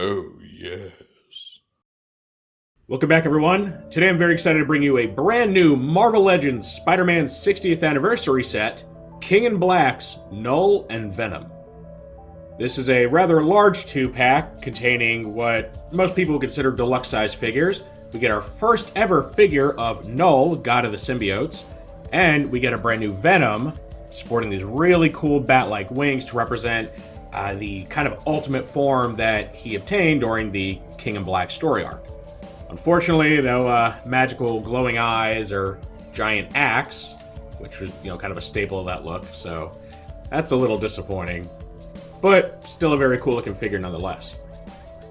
Oh, yes. Welcome back, everyone. Today I'm very excited to bring you a brand new Marvel Legends Spider-Man 60th Anniversary set, King in Black's Knull and Venom. This is a rather large 2-pack containing what most people would consider deluxe-size figures. We get our first ever figure of Knull, God of the Symbiotes, and we get a brand new Venom, sporting these really cool bat-like wings to represent the kind of ultimate form that he obtained during the King in Black story arc. Unfortunately, no magical glowing eyes or giant axe, which was, kind of a staple of that look, so that's a little disappointing. But still a very cool looking figure nonetheless.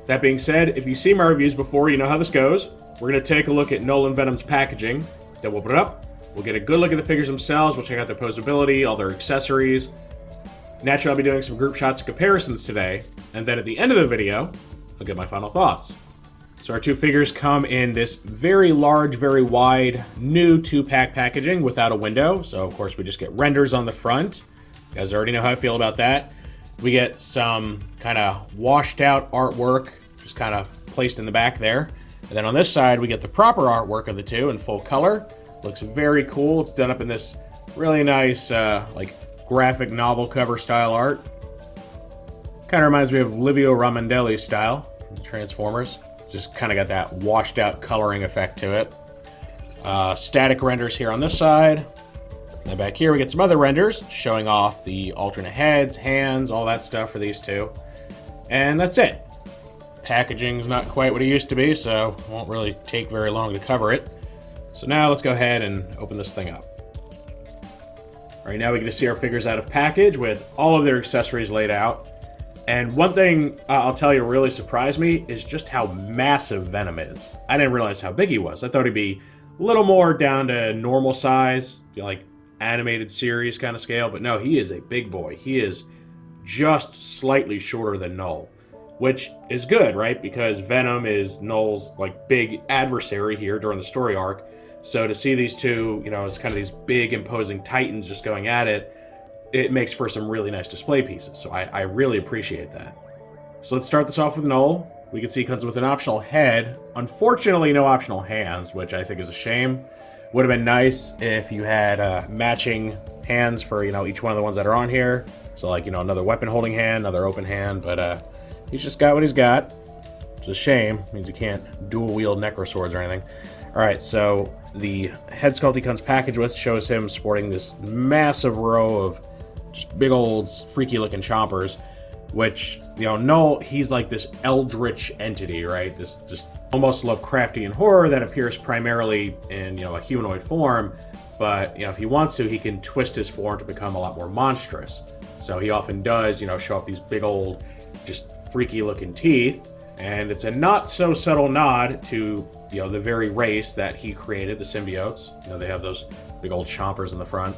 That being said, if you've seen my reviews before, you know how this goes. We're going to take a look at Knull and Venom's packaging, then we'll put it up, we'll get a good look at the figures themselves, we'll check out their posability, all their accessories. Naturally, I'll be doing some group shots and comparisons today, and then at the end of the video, I'll get my final thoughts. So our two figures come in this very large, very wide, new 2-pack packaging without a window. So of course we just get renders on the front. You guys already know how I feel about that. We get some kind of washed out artwork, just kind of placed in the back there. And then on this side, we get the proper artwork of the two in full color. Looks very cool. It's done up in this really nice, like graphic novel cover style art. Kind of reminds me of Livio Ramondelli's style, the Transformers. Just kind of got that washed out coloring effect to it. Static renders here on this side. And then back here we get some other renders showing off the alternate heads, hands, all that stuff for these two. And that's it. Packaging's not quite what it used to be, so it won't really take very long to cover it. So now let's go ahead and open this thing up. Alright, now we get to see our figures out of package with all of their accessories laid out. And one thing I'll tell you really surprised me is just how massive Venom is. I didn't realize how big he was. I thought he'd be a little more down to normal size, like animated series kind of scale, but no, he is a big boy. He is just slightly shorter than Knull, which is good, right? Because Venom is Knull's like big adversary here during the story arc. So to see these two, as kind of these big imposing titans just going at it, it makes for some really nice display pieces, so I really appreciate that. So let's start this off with Knull. We can see he comes with an optional head. Unfortunately, no optional hands, which I think is a shame. Would have been nice if you had matching hands for, each one of the ones that are on here. So like, another weapon holding hand, another open hand, but he's just got what he's got. Which is a shame. Means he can't dual wield necroswords or anything. Alright, so the head sculpt he comes packaged with shows him sporting this massive row of just big old freaky looking chompers, which, Knull, he's like this eldritch entity, right? This just almost Lovecraftian horror that appears primarily in, a humanoid form, but, if he wants to, he can twist his form to become a lot more monstrous. So he often does, show off these big old, just freaky looking teeth, and it's a not so subtle nod to, the very race that he created, the symbiotes. They have those big old chompers in the front.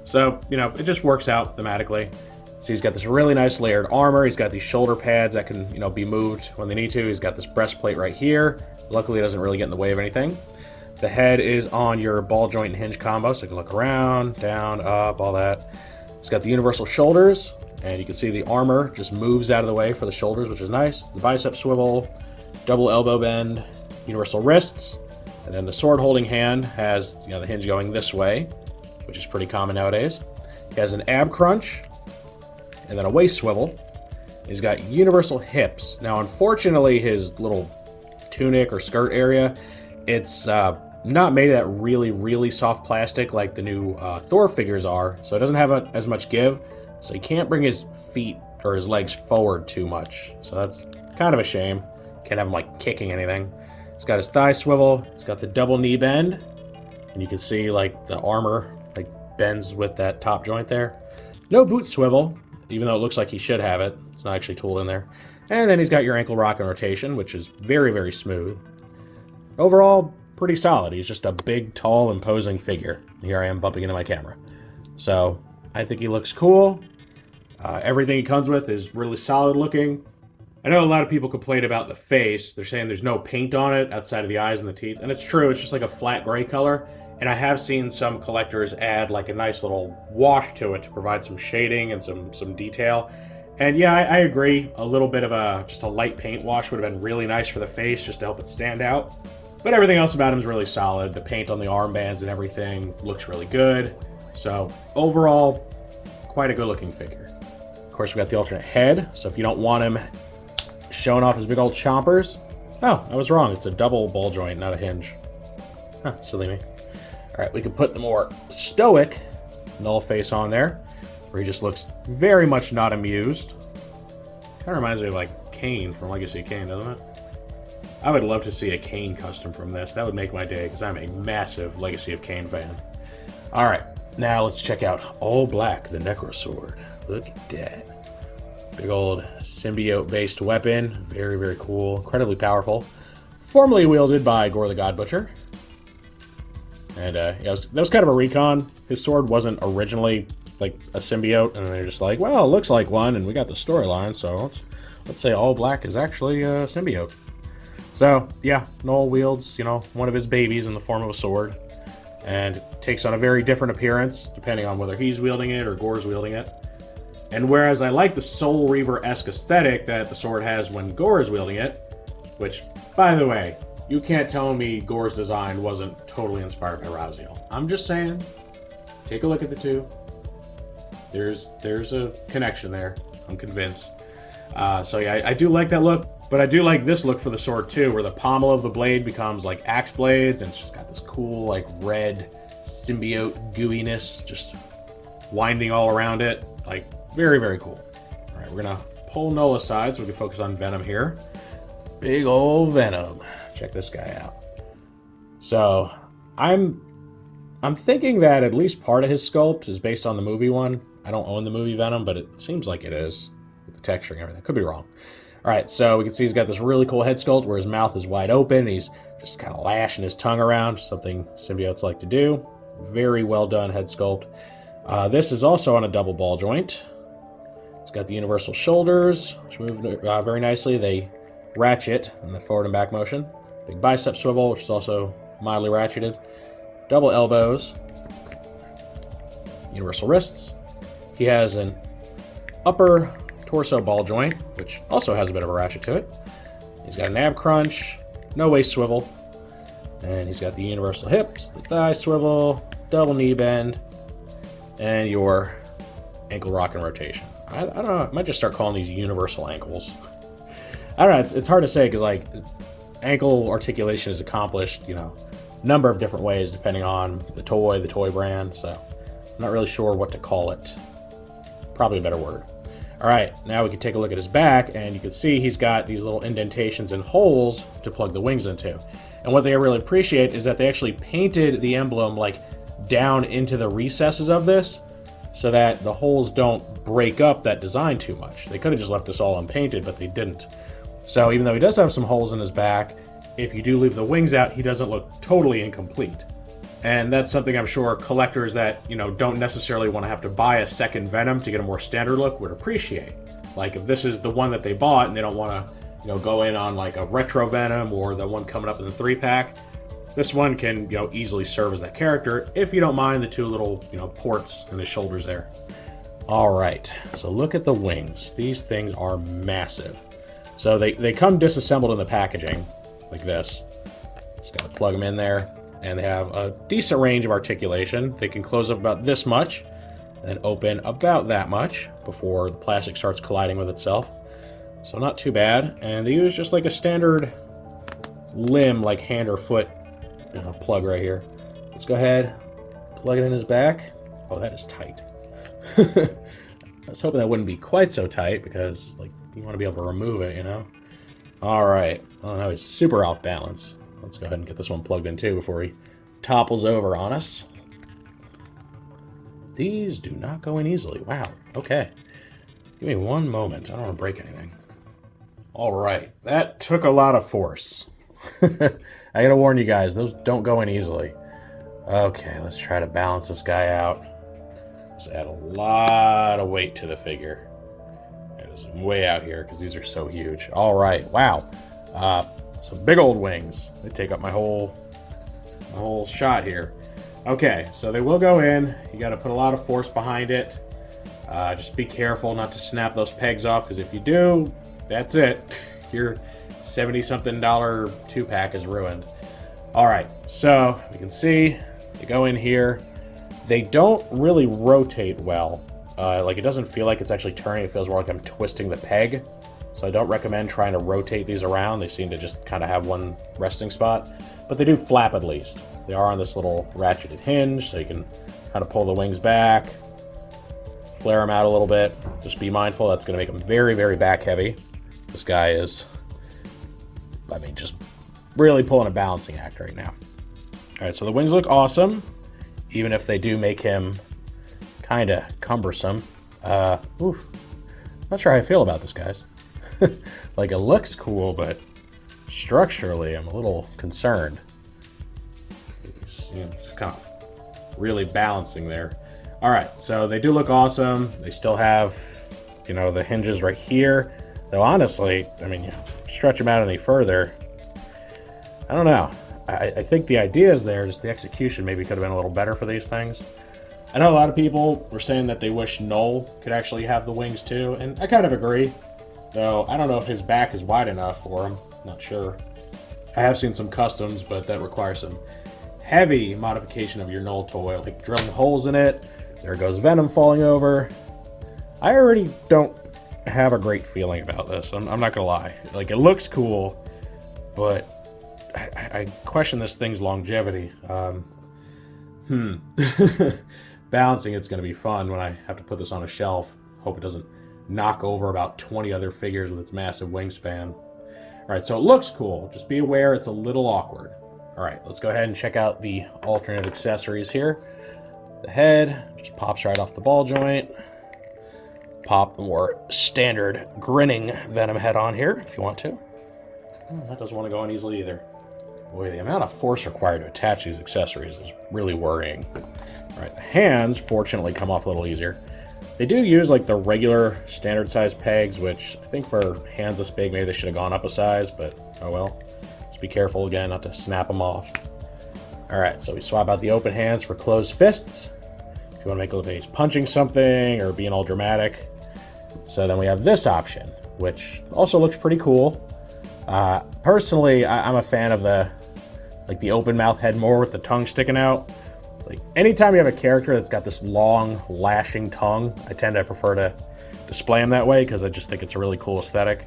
So, it just works out thematically. So he's got this really nice layered armor. He's got these shoulder pads that can, be moved when they need to. He's got this breastplate right here. Luckily, it doesn't really get in the way of anything. The head is on your ball joint and hinge combo, so you can look around, down, up, all that. He's got the universal shoulders, and you can see the armor just moves out of the way for the shoulders, which is nice. The bicep swivel, double elbow bend, universal wrists, and then the sword holding hand has, the hinge going this way, which is pretty common nowadays. He has an ab crunch, and then a waist swivel. He's got universal hips. Now, unfortunately, his little tunic or skirt area, it's not made of that really, really soft plastic like the new Thor figures are, so it doesn't have as much give, so he can't bring his feet or his legs forward too much. So that's kind of a shame. Can't have him, like, kicking anything. He's got his thigh swivel. He's got the double knee bend, and you can see, like, the armor bends with that top joint there. No boot swivel, even though it looks like he should have it. It's not actually tooled in there. And then he's got your ankle rock and rotation, which is very, very smooth. Overall, pretty solid. He's just a big, tall, imposing figure. Here I am bumping into my camera. So, I think he looks cool. Everything he comes with is really solid looking. I know a lot of people complain about the face. They're saying there's no paint on it outside of the eyes and the teeth. And it's true, it's just like a flat gray color. And I have seen some collectors add like a nice little wash to it to provide some shading and some detail. And yeah, I agree. A little bit of just a light paint wash would have been really nice for the face, just to help it stand out. But everything else about him is really solid. The paint on the armbands and everything looks really good. So overall, quite a good looking figure. Of course, we got the alternate head. So if you don't want him showing off his big old chompers, oh, I was wrong. It's a double ball joint, not a hinge. Huh, silly me. All right, we can put the more stoic Knull face on there, where he just looks very much not amused. Kind of reminds me of like Kane from Legacy of Kain, doesn't it? I would love to see a Kane custom from this. That would make my day, because I'm a massive Legacy of Kain fan. All right, now let's check out All Black, the Necro Sword. Look at that. Big old symbiote-based weapon. Very, very cool. Incredibly powerful. Formerly wielded by Gorr the God Butcher. And yeah, that was kind of a recon. His sword wasn't originally like a symbiote, and they're just like, well, it looks like one, and we got the storyline, so let's say All Black is actually a symbiote. So yeah, Knull wields, one of his babies in the form of a sword, and takes on a very different appearance depending on whether he's wielding it or Gorr's wielding it. And whereas I like the Soul Reaver-esque aesthetic that the sword has when Gorr is wielding it, which, by the way, you can't tell me Gorr's design wasn't totally inspired by Raziel. I'm just saying, take a look at the two. There's a connection there. I'm convinced. So yeah, I do like that look, but I do like this look for the sword too, where the pommel of the blade becomes like axe blades, and it's just got this cool like red symbiote gooiness just winding all around it. Like, very, very cool. All right, we're gonna pull Knull aside so we can focus on Venom here. Big old Venom. Check this guy out. So I'm thinking that at least part of his sculpt is based on the movie one. I don't own the movie Venom, but it seems like it is with the texture and everything. Could be wrong. All right, so we can see he's got this really cool head sculpt where his mouth is wide open. He's just kind of lashing his tongue around, something symbiotes like to do. Very well done head sculpt. This is also on a double ball joint. It's got the universal shoulders, which move very nicely. They ratchet in the forward and back motion. Big bicep swivel, which is also mildly ratcheted. Double elbows. Universal wrists. He has an upper torso ball joint, which also has a bit of a ratchet to it. He's got an ab crunch, no waist swivel, and he's got the universal hips, the thigh swivel, double knee bend, and your ankle rock and rotation. I don't know, I might just start calling these universal ankles. I don't know, it's hard to say because like ankle articulation is accomplished, number of different ways depending on the toy brand, so I'm not really sure what to call it. Probably a better word. All right, now we can take a look at his back, and you can see he's got these little indentations and holes to plug the wings into. And what they really appreciate is that they actually painted the emblem like down into the recesses of this so that the holes don't break up that design too much. They could have just left this all unpainted, but they didn't. So even though he does have some holes in his back, if you do leave the wings out, he doesn't look totally incomplete. And that's something I'm sure collectors that, don't necessarily want to have to buy a second Venom to get a more standard look would appreciate. Like if this is the one that they bought and they don't want to, go in on like a retro Venom or the one coming up in the 3-pack, this one can, easily serve as that character if you don't mind the two little, ports in his shoulders there. All right, so look at the wings. These things are massive. So they come disassembled in the packaging like this. Just got to plug them in there. And they have a decent range of articulation. They can close up about this much, and open about that much before the plastic starts colliding with itself. So not too bad. And they use just like a standard limb, like hand or foot plug right here. Let's go ahead, plug it in his back. Oh, that is tight. I was hoping that wouldn't be quite so tight because like you want to be able to remove it, All right. Oh, now he's super off balance. Let's go ahead and get this one plugged in too before he topples over on us. These do not go in easily. Wow. Okay. Give me one moment. I don't want to break anything. All right. That took a lot of force. I gotta warn you guys, those don't go in easily. Okay, let's try to balance this guy out. Just add a lot of weight to the figure. It is way out here because these are so huge. All right. Wow. Some big old wings. They take up my whole shot here. Okay, so they will go in. You got to put a lot of force behind it. Just be careful not to snap those pegs off, because if you do, that's it. Your $70-something 2-pack is ruined. Alright, so you can see they go in here. They don't really rotate well. Like, it doesn't feel like it's actually turning. It feels more like I'm twisting the peg. So I don't recommend trying to rotate these around. They seem to just kind of have one resting spot. But they do flap at least. They are on this little ratcheted hinge, so you can kind of pull the wings back, flare them out a little bit. Just be mindful, that's going to make them very, very back heavy. This guy is, I mean, just really pulling a balancing act right now. Alright, so the wings look awesome, even if they do make him kind of cumbersome. Not sure how I feel about this, guys. Like, it looks cool, but structurally, I'm a little concerned. Just kind of really balancing there. Alright, so they do look awesome. They still have, you know, the hinges right here. Though, honestly, I mean, you stretch them out any further, I don't know. I think the idea is there, just the execution maybe could have been a little better for these things. I know a lot of people were saying that they wish Knull could actually have the wings too, and I kind of agree. Though, I don't know if his back is wide enough for him. Not sure. I have seen some customs, but that requires some heavy modification of your Knull toy, like drilling holes in it. There goes Venom falling over. I already don't have a great feeling about this. I'm not gonna lie. Like, it looks cool, but I question this thing's longevity. Balancing it's gonna be fun when I have to put this on a shelf. Hope it doesn't knock over about 20 other figures with its massive wingspan. Alright, so it looks cool. Just be aware it's a little awkward. Alright, let's go ahead and check out the alternate accessories here. The head just pops right off the ball joint. Pop the more standard grinning Venom head on here if you want to. That doesn't want to go on easily either. Boy, the amount of force required to attach these accessories is really worrying. Alright, the hands fortunately come off a little easier. They do use like the regular standard size pegs, which I think for hands this big maybe they should have gone up a size, but oh well. Just be careful again not to snap them off. Alright, so we swap out the open hands for closed fists. If you want to make it look like he's punching something or being all dramatic. So then we have this option, which also looks pretty cool. Personally, I'm a fan of the open mouth head more with the tongue sticking out. Like, anytime you have a character that's got this long, lashing tongue, I tend to prefer to display him that way because I just think it's a really cool aesthetic.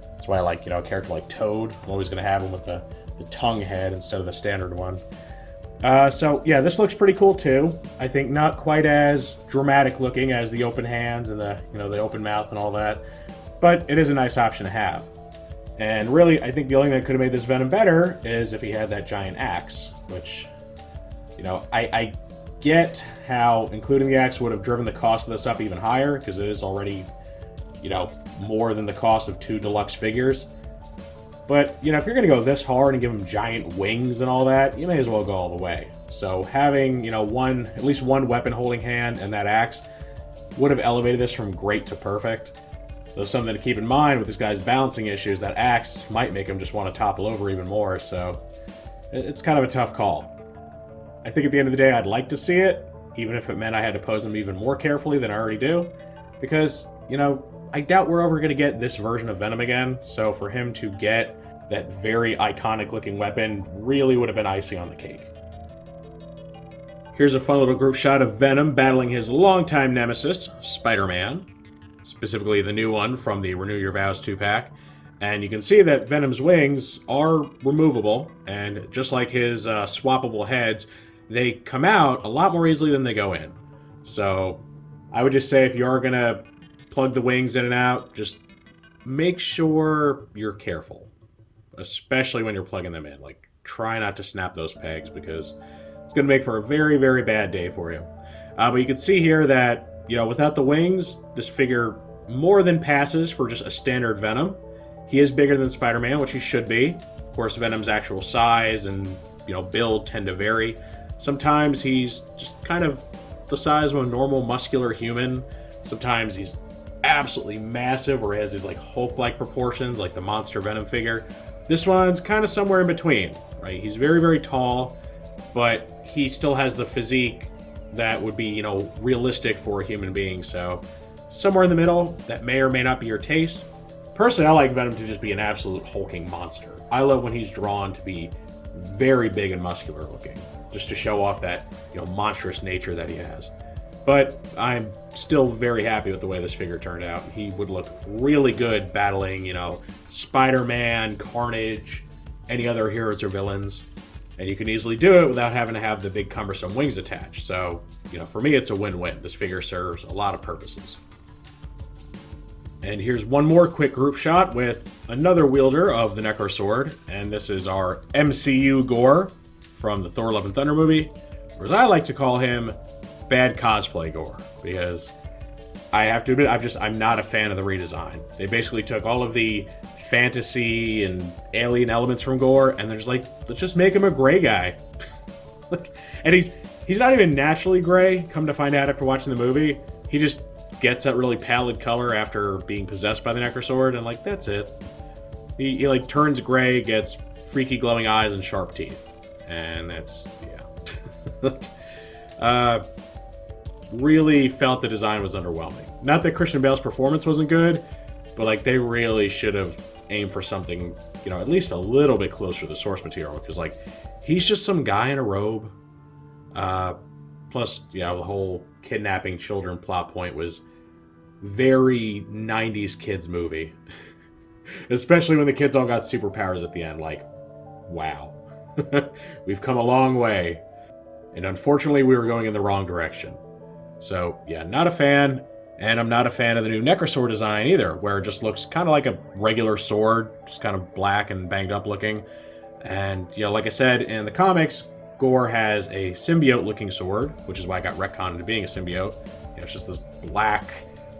That's why I like, you know, a character like Toad. I'm always going to have him with the tongue head instead of the standard one. So, yeah, this looks pretty cool, too. I think not quite as dramatic looking as the open hands and the, you know, the open mouth and all that. But it is a nice option to have. And really, I think the only thing that could have made this Venom better is if he had that giant axe, which, you know, I get how including the axe would have driven the cost of this up even higher, because it is already, you know, more than the cost of 2 deluxe figures. But, you know, if you're going to go this hard and give him giant wings and all that, you may as well go all the way. So having, you know, at least one weapon holding hand and that axe would have elevated this from great to perfect. Though something to keep in mind with this guy's balancing issues, that axe might make him just want to topple over even more, so it's kind of a tough call. I think at the end of the day, I'd like to see it, even if it meant I had to pose him even more carefully than I already do, because, you know, I doubt we're ever going to get this version of Venom again, so for him to get that very iconic-looking weapon really would have been icing on the cake. Here's a fun little group shot of Venom battling his longtime nemesis, Spider-Man. Specifically the new one from the Renew Your Vows 2-pack. And you can see that Venom's wings are removable, and just like his swappable heads, they come out a lot more easily than they go in. So I would just say if you are going to plug the wings in and out, just make sure you're careful. Especially when you're plugging them in. Like, try not to snap those pegs, because it's going to make for a very, very bad day for you. But you can see here that, you know, without the wings, this figure more than passes for just a standard Venom. He is bigger than Spider-Man, which he should be. Of course, Venom's actual size and, you know, build tend to vary. Sometimes he's just kind of the size of a normal muscular human. Sometimes he's absolutely massive, where he has these like Hulk-like proportions, like the monster Venom figure. This one's kind of somewhere in between, right? He's very, very tall, but he still has the physique that would be, you know, realistic for a human being. So somewhere in the middle that may or may not be your taste. Personally, I like Venom to just be an absolute hulking monster. I love when he's drawn to be very big and muscular looking, just to show off that, monstrous nature that he has. But I'm still very happy with the way this figure turned out. He would look really good battling, Spider-Man, Carnage, any other heroes or villains. And you can easily do it without having to have the big cumbersome wings attached. So, for me, it's a win-win. This figure serves a lot of purposes. And here's one more quick group shot with another wielder of the Necro Sword. And this is our MCU Gorr from the Thor Love and Thunder movie. Or as I like to call him, Bad Cosplay Gorr. Because I have to admit, I'm not a fan of the redesign. They basically took all of the fantasy and alien elements from Gorr, and they're just like, let's just make him a gray guy. And he's not even naturally gray, come to find out after watching the movie. He just gets that really pallid color after being possessed by the Necro Sword, and that's it. He turns gray, gets freaky glowing eyes and sharp teeth. And that's, yeah. Really felt the design was underwhelming. Not that Christian Bale's performance wasn't good, but they really should have aimed for something, at least a little bit closer to the source material, because he's just some guy in a robe. Plus, the whole kidnapping children plot point was very 90s kids movie. Especially when the kids all got superpowers at the end. Wow. We've come a long way. And unfortunately, we were going in the wrong direction. So, yeah, not a fan. And I'm not a fan of the new Necro Sword design either, where it just looks kind of like a regular sword, just kind of black and banged up looking. And, like I said, in the comics, Gorr has a symbiote-looking sword, which is why I got retconned into being a symbiote. It's just this black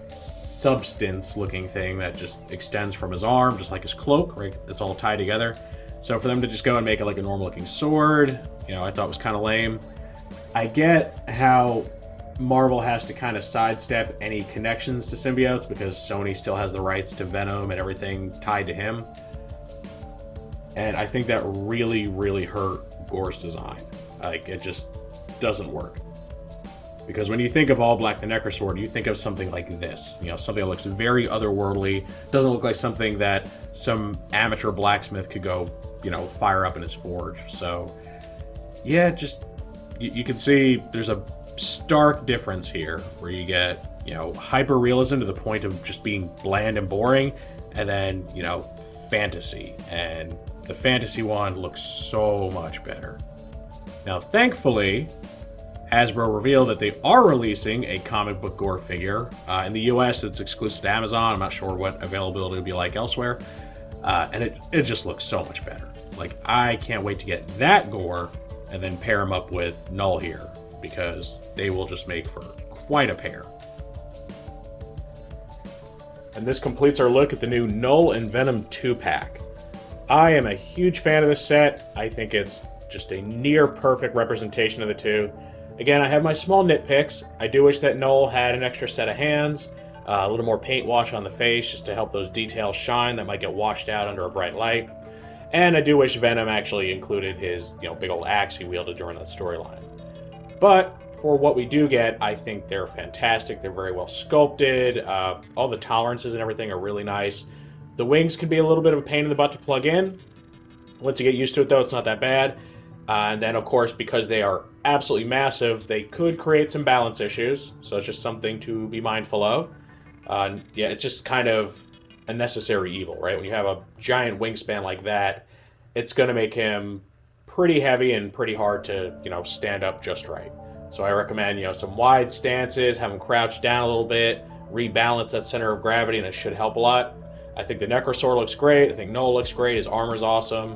substance-looking thing that just extends from his arm, just like his cloak, right? It's all tied together. So for them to just go and make it like a normal-looking sword, I thought was kind of lame. I get how Marvel has to kind of sidestep any connections to symbiotes because Sony still has the rights to Venom and everything tied to him. And I think that really, really hurt Gorr's design. It just doesn't work. Because when you think of All Black the Necro Sword, you think of something like this. Something that looks very otherworldly. Doesn't look like something that some amateur blacksmith could go, fire up in his forge. So, yeah, just, you can see there's a stark difference here where you get, hyper realism to the point of just being bland and boring, and then, fantasy. And the fantasy one looks so much better. Now, thankfully, Hasbro revealed that they are releasing a comic book Gorr figure. In the US, it's exclusive to Amazon. I'm not sure what availability will be like elsewhere. And it just looks so much better. I can't wait to get that Gorr and then pair him up with Knull here, because they will just make for quite a pair. And this completes our look at the new Knull and Venom 2-pack. I am a huge fan of this set. I think it's just a near perfect representation of the two. Again, I have my small nitpicks. I do wish that Knull had an extra set of hands, a little more paint wash on the face just to help those details shine that might get washed out under a bright light. And I do wish Venom actually included his, big old axe he wielded during that storyline. But for what we do get, I think they're fantastic. They're very well sculpted. All the tolerances and everything are really nice. The wings can be a little bit of a pain in the butt to plug in. Once you get used to it, though, it's not that bad. And then, of course, because they are absolutely massive, they could create some balance issues. So it's just something to be mindful of. Yeah, it's just kind of a necessary evil, right? When you have a giant wingspan like that, it's going to make him pretty heavy and pretty hard to, stand up just right. So I recommend, some wide stances, have him crouch down a little bit, rebalance that center of gravity, and it should help a lot. I think the Necro Sword looks great. I think Knull looks great. His armor's awesome.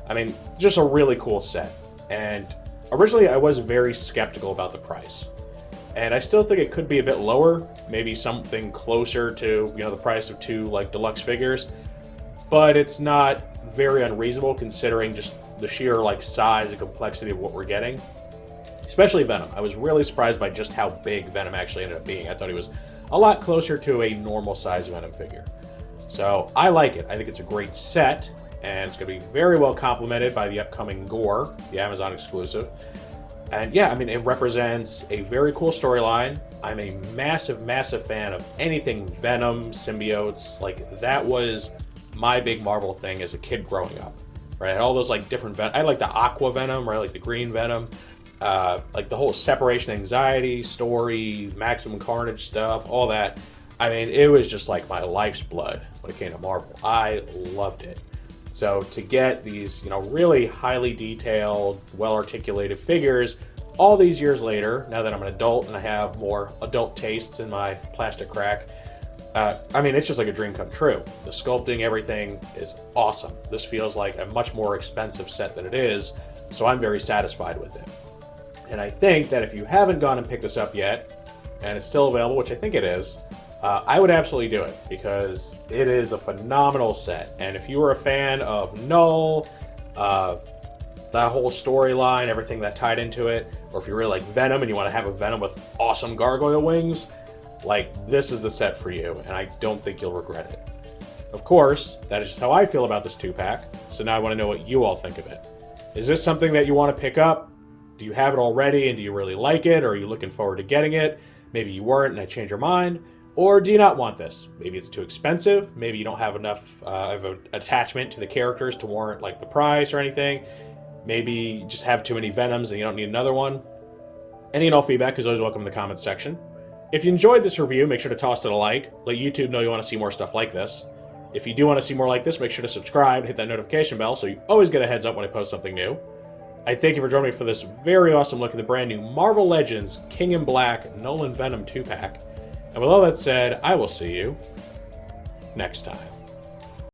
I mean, just a really cool set. And originally I was very skeptical about the price. And I still think it could be a bit lower, maybe something closer to, the price of two deluxe figures. But it's not very unreasonable considering just the sheer size and complexity of what we're getting. Especially Venom. I was really surprised by just how big Venom actually ended up being. I thought he was a lot closer to a normal size Venom figure. So I like it. I think it's a great set, and it's going to be very well complemented by the upcoming Gorr, the Amazon exclusive. And yeah, I mean, it represents a very cool storyline. I'm a massive, massive fan of anything Venom, symbiotes. Like, that was my big Marvel thing as a kid growing up, right? I had all those, like, different I like the Aqua Venom, right? Like the green Venom. Like the whole separation anxiety story, Maximum Carnage stuff, all that. I mean, it was just like my life's blood when it came to Marvel. I loved it. So to get these, really highly detailed, well-articulated figures all these years later, now that I'm an adult and I have more adult tastes in my plastic crack, I mean, it's just like a dream come true. The sculpting, everything is awesome. This feels like a much more expensive set than it is, so I'm very satisfied with it. And I think that if you haven't gone and picked this up yet, and it's still available, which I think it is, I would absolutely do it, because it is a phenomenal set. And if you were a fan of Knull, that whole storyline, everything that tied into it, or if you really like Venom and you want to have a Venom with awesome gargoyle wings, like, this is the set for you, and I don't think you'll regret it. Of course, that is just how I feel about this 2-pack, so now I want to know what you all think of it. Is this something that you want to pick up? Do you have it already, and do you really like it, or are you looking forward to getting it? Maybe you weren't, and I changed your mind. Or do you not want this? Maybe it's too expensive. Maybe you don't have enough of an attachment to the characters to warrant like the price or anything. Maybe you just have too many Venoms and you don't need another one. Any and all feedback is always welcome in the comments section. If you enjoyed this review, make sure to toss it a like. Let YouTube know you want to see more stuff like this. If you do want to see more like this, make sure to subscribe and hit that notification bell so you always get a heads up when I post something new. I thank you for joining me for this very awesome look at the brand new Marvel Legends King in Black Knull and Venom 2-pack. And with all that said, I will see you next time.